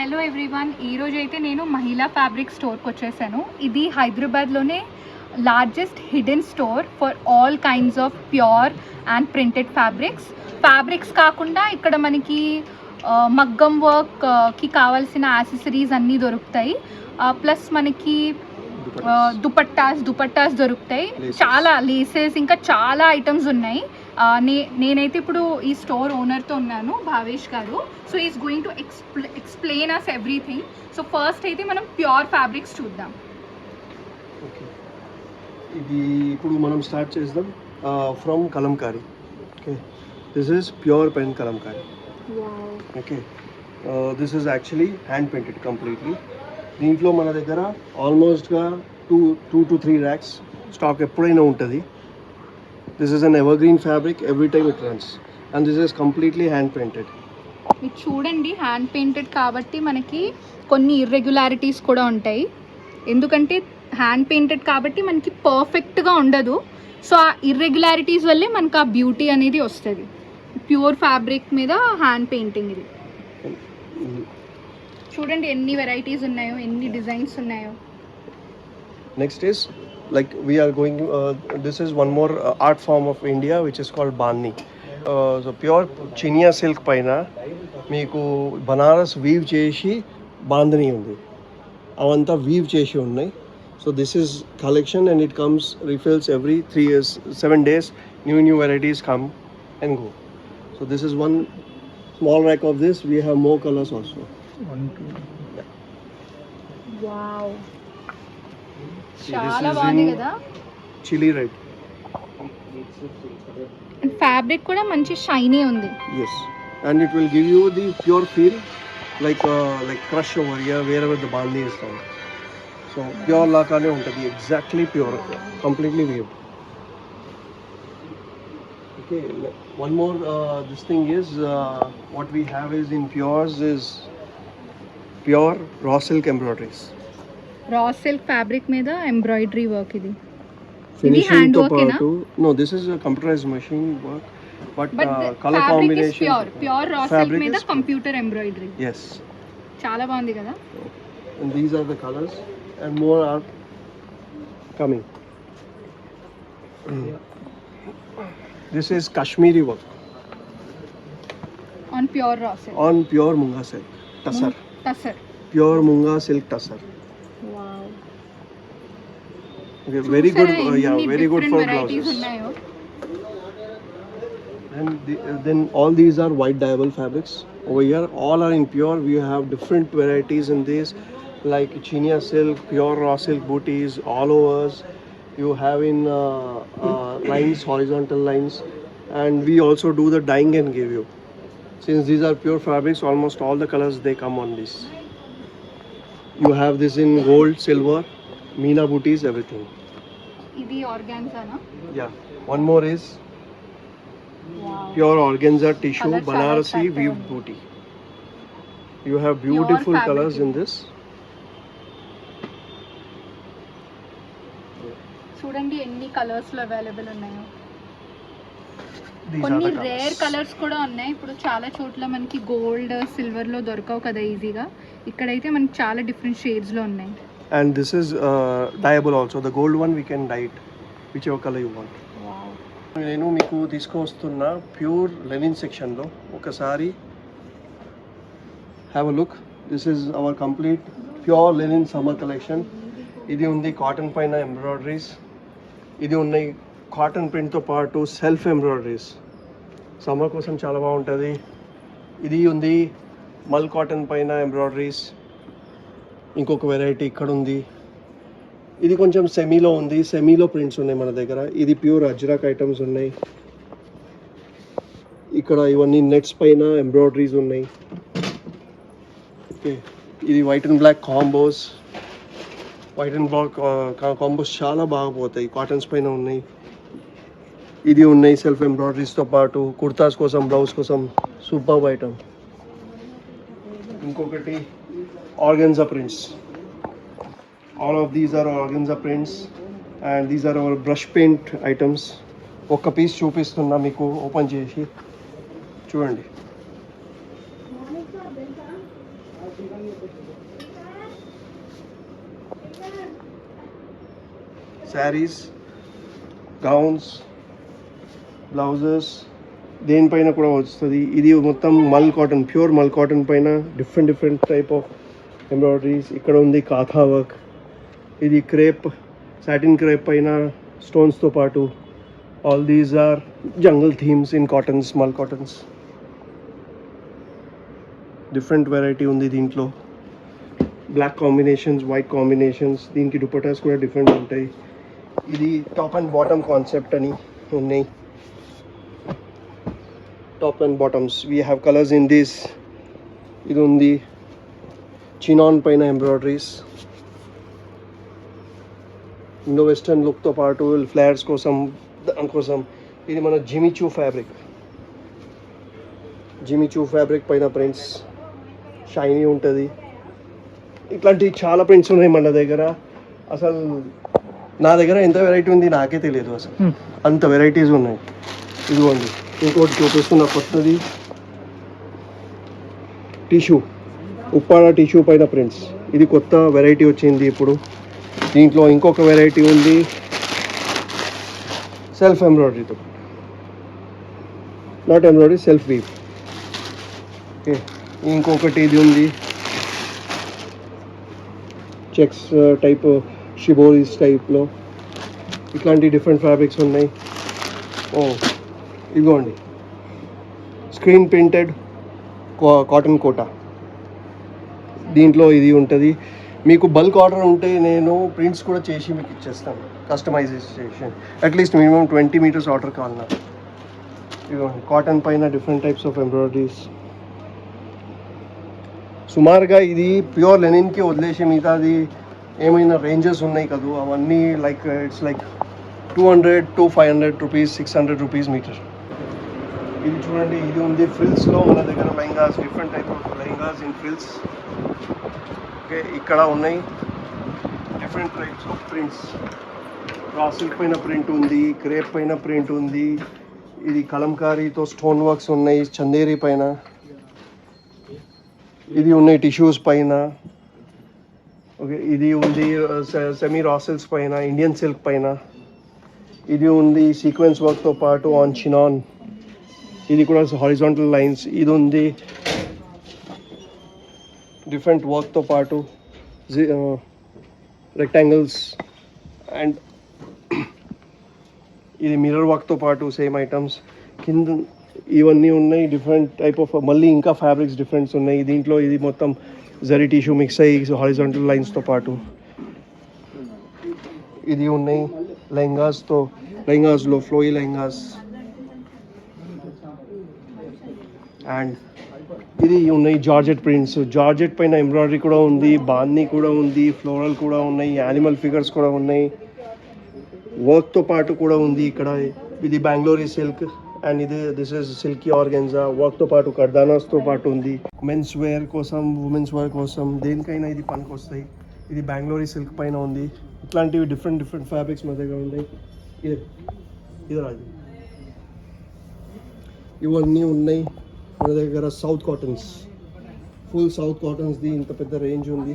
Hello everyone, ఈరోజు అయితే నేను మహిళా ఫ్యాబ్రిక్ స్టోర్కి వచ్చేసాను. ఇది హైదరాబాద్లోనే largest hidden store for all kinds of pure and printed fabrics కాకుండా ఇక్కడ మనకి మగ్గం వర్క్కి కావాల్సిన యాక్సెసరీస్ అన్నీ దొరుకుతాయి. ప్లస్ మనకి దుపట్టాస్ దొరుకుతాయి, చాలా లేసెస్, ఇంకా చాలా ఐటమ్స్ ఉన్నాయి. నేనైతే ఇప్పుడు ఈ స్టోర్ ఓనర్తో ఉన్నాను, Bhavesh garu. So is going to explain us everything. So first అయితే మనం ప్యూర్ ఫ్యాబ్రిక్స్ చూద్దాం. ఇది ఇప్పుడు మనం స్టార్ట్ చేద్దాం from Kalamkari. Okay, this is pure pen Kalamkari. Okay, this is actually hand painted completely. దీంట్లో మన దగ్గర ఆల్మోస్ట్గా టూ to 3 ర్యాక్స్ స్టాక్ ఎప్పుడైనా ఉంటుంది. This is an evergreen fabric, every time it runs, and this is completely hand painted. మీరు చూడండి, hand painted కాబట్టి మనకి కొన్ని ఇర్రెగ్యులారిటీస్ కూడా ఉంటాయి. ఎందుకంటే హ్యాండ్ పెయింటెడ్ కాబట్టి మనకి పర్ఫెక్ట్గా ఉండదు. సో ఆ ఇర్రెగ్యులారిటీస్ వల్లే మనకు ఆ బ్యూటీ అనేది వస్తుంది. ప్యూర్ ఫ్యాబ్రిక్ మీద హ్యాండ్ పెయింటింగ్ ఇది. చూడండి ఎన్ని వెరైటీస్ ఉన్నాయో, ఎన్ని డిజైన్స్ ఉన్నాయో. Next is like we are going this is one more art form of India which is called bandhni. So pure chinia silk paina meeku banaras weave cheshi bandhni undi, avanta weave cheshi unnai. So this is collection and it comes refills every 3 years, 7 days new varieties come and go. So this is one small rack of this. We have more colors also. 1 2 yeah. Wow, చాలా బాగుంది కదా, chilli red. And fabric కూడా మంచి shiny ఉంది. Yes, and it will give you the pure feel like crush over here wherever the bandhni is found. So pure lakane untadi, exactly pure, completely weaved. Okay, one more this thing is what we have is in pures is pure raw silk embroideries. Raw silk fabric మీద embroidery work. ఇది Finishing hand to work ఏనా? No, this is a computerized machine work, but color fabric is combination pure raw silk fabric మీద is computer embroidery. yes, చాలా బాగుంది కదా. and these are the colors and more are coming. This is Kashmiri work on pure raw silk, on pure munga silk tussar. Tussar. Pure munga silk tussar. Wow, Okay, very good. Yeah, very good for varieties blouses. ఉన్నాయో. And then all these are white dyeable fabrics. Over here, all are in pure. We have different varieties in this, like chinia silk, pure raw silk booties, all overs. You have in lines, horizontal lines, and we also do the dyeing and give you. Since these are pure fabrics, almost all the colors they come on this. You have this in gold, silver, meena booties, everything. ఇది ఆర్గాన్జానా? Yeah. One more is wow, pure organza tissue Colours are Banarasi attractive. weaved booty. You have beautiful fabric colors in ఇది. this. చూడండి ఎన్ని colours లో available ఉన్నాయో. These కొన్ని are the rare colors. Colours కూడా ఉన్నాయి. ఇప్పుడు చాలా చోట్ల మనకి గోల్డ్, సిల్వర్ లో దొరకవు కదా ఈజీగా. ఇక్కడైతే మనకి చాలా డిఫరెంట్ షేడ్స్ లో ఉన్నాయి. And this is dyeable also. The gold one we can dye it whichever color you want. Wow, నేను మీకు తీసుకొస్తున్న ప్యూర్ లెనిన్ సెక్షన్లో ఒకసారి have a look. This is our complete pure linen summer collection. ఇది ఉంది cotton పైన embroideries, ఇది ఉన్నాయి కాటన్ ప్రింట్తో పాటు సెల్ఫ్ ఎంబ్రాయిడరీస్. సమ్మర్ కోసం చాలా బాగుంటుంది. ఇది ఉంది మల్ కాటన్ పైన ఎంబ్రాయిడరీస్. ఇంకొక వెరైటీ ఇక్కడ ఉంది, ఇది కొంచెం సెమీలో ఉంది, సెమీలో ప్రింట్స్ ఉన్నాయి మన దగ్గర. ఇది ప్యూర్ అజ్రక్ ఐటమ్స్ ఉన్నాయి. ఇక్కడ ఇవన్నీ నెట్స్ పైన ఎంబ్రాయిడరీస్ ఉన్నాయి. ఓకే, ఇది white and black combos. White and black combos చాలా బాగా పోతాయి, కాటన్స్ పైన ఉన్నాయి. ఇది ఉన్నాయి సెల్ఫ్ ఎంబ్రాయిడరీస్తో పాటు కుర్తాస్ కోసం, బ్లౌజ్ కోసం సూపర్ ఐటమ్. ఇంకొకటి organza prints. All of these are organza prints and these are our brush paint items. ఒక పీస్ చూపిస్తున్నా మీకు, ఓపెన్ చేసి చూడండి. శారీస్, గౌన్స్, బ్లౌజెస్ దేనిపైన కూడా వస్తుంది. ఇది మొత్తం mul cotton, pure mul cotton పైన డిఫరెంట్ టైప్ ఆఫ్ ఎంబ్రాయిడరీస్. ఇక్కడ ఉంది కాథా వర్క్. ఇది క్రేప్, సాటిన్ క్రేప్ పైన స్టోన్స్తో పాటు all these are jungle themes in cottons, mul cottons. Different variety ఉంది దీంట్లో. Black combinations, white combinations. దీనికి దుపట్టాస్ కూడా డిఫరెంట్ ఉంటాయి. ఇది టాప్ అండ్ బాటమ్ కాన్సెప్ట్ అని ఉన్నాయి. Top and bottoms we have colours in this. ఇది ఉంది చినాన్ పైన ఎంబ్రాయిడరీస్. ఇండో వెస్టర్న్ లుక్తో పాటు ఫ్లేయర్స్ కోసం, దానికోసం. ఇది మన జిమిచూ ఫ్యాబ్రిక్. జిమిచూ ఫ్యాబ్రిక్ పైన ప్రింట్స్ షైనీ ఉంటుంది. ఇట్లాంటి చాలా ప్రింట్స్ ఉన్నాయి మన దగ్గర. అసలు నా దగ్గర ఎంత వెరైటీ ఉంది నాకే తెలియదు అసలు. అంత వెరైటీస్ ఉన్నాయి. ఇదిగోండి ఇంకోటి చూపిస్తున్న కొత్తది టిష్యూ, ఉప్పాడ టిష్యూ పైన ప్రింట్స్. ఇది కొత్త వెరైటీ వచ్చింది ఇప్పుడు. దీంట్లో ఇంకొక వెరైటీ ఉంది సెల్ఫ్ ఎంబ్రాయిడరీతో, not embroidery, self weave. Okay, ఇంకొకటి ఇది ఉంది చెక్స్ టైప్, షిబోరీస్ టైప్లో. ఇట్లాంటి డిఫరెంట్ ఫ్యాబ్రిక్స్ ఉన్నాయి. ఓ ఇదిగోండి స్క్రీన్ ప్రింటెడ్ కాటన్ కోటా. దీంట్లో ఇది ఉంటుంది. మీకు బల్క్ ఆర్డర్ ఉంటే నేను ప్రింట్స్ కూడా చేసి మీకు ఇచ్చేస్తాను, customisation. At least minimum 20 meters order కావాలి నాకు. ఇదిగోండి కాటన్ పైన డిఫరెంట్ టైప్స్ ఆఫ్ ఎంబ్రాయిడరీస్. సుమారుగా ఇది ప్యూర్ లెనిన్కి వదిలేసి మిగతాది ఏమైనా రేంజెస్ ఉన్నాయి కదా, అవన్నీ like it's like 200 to 500 rupees, 600 rupees metre. ఇది చూడండి, ఇది ఉంది ఫ్రిల్స్లో మన దగ్గర lehengas, different type of lehengas in frills. Okay, ఇక్కడ ఉన్నాయి different types of prints. Raw silk పైన ప్రింట్ ఉంది, క్రేప్ పైన ప్రింట్ ఉంది. ఇది కలంకారీతో స్టోన్ వర్క్స్ ఉన్నాయి చందేరి పైన. ఇది ఉన్నాయి టిష్యూస్ పైన. ఓకే, ఇది ఉంది సెమీ రా సిల్క్స్ పైన, ఇండియన్ సిల్క్ పైన. ఇది ఉంది సీక్వెన్స్ వర్క్తో పాటు ఆన్ చినాన్. ఇది కూడా హారిజాంటల్ లైన్స్. ఇది ఉంది డిఫరెంట్ వర్క్తో పాటు రెక్టాంగిల్స్. అండ్ ఇది మిర్రర్ వర్క్తో పాటు సేమ్ ఐటమ్స్ కింద ఇవన్నీ ఉన్నాయి. డిఫరెంట్ టైప్ ఆఫ్ మళ్ళీ ఇంకా ఫ్యాబ్రిక్స్ డిఫరెంట్స్ ఉన్నాయి దీంట్లో. ఇది మొత్తం జరీ టిష్యూ మిక్స్ అయ్యి హారిజాంటల్ లైన్స్తో పాటు. ఇది ఉన్నాయి లెహంగాస్తో, లెహంగాస్లో ఫ్లోయి లెహంగాస్. అండ్ ఇది ఉన్నాయి జార్జెట్ ప్రింట్స్. జార్జెట్ పైన ఎంబ్రాయిడరీ కూడా ఉంది, బాందీ కూడా ఉంది, ఫ్లోరల్ కూడా ఉన్నాయి, యానిమల్ ఫిగర్స్ కూడా ఉన్నాయి, వర్క్తో పాటు కూడా ఉంది ఇక్కడ. ఇది Bengaluru silk and this is silky organza. వర్క్తో పాటు కర్దానాస్తో పాటు ఉంది. మెన్స్ వేర్ కోసం, ఉమెన్స్ వేర్ కోసం, దేనికైనా ఇది పనికి వస్తాయి. ఇది బెంగళూరు సిల్క్ పైన ఉంది. ఇట్లాంటివి డిఫరెంట్ ఫ్యాబ్రిక్స్ మన దగ్గర ఉన్నాయి. ఇది రాజు, ఇవన్నీ ఉన్నాయి మన దగ్గర. సౌత్ కాటన్స్, ఫుల్ సౌత్ కాటన్స్ది ఇంత పెద్ద రేంజ్ ఉంది.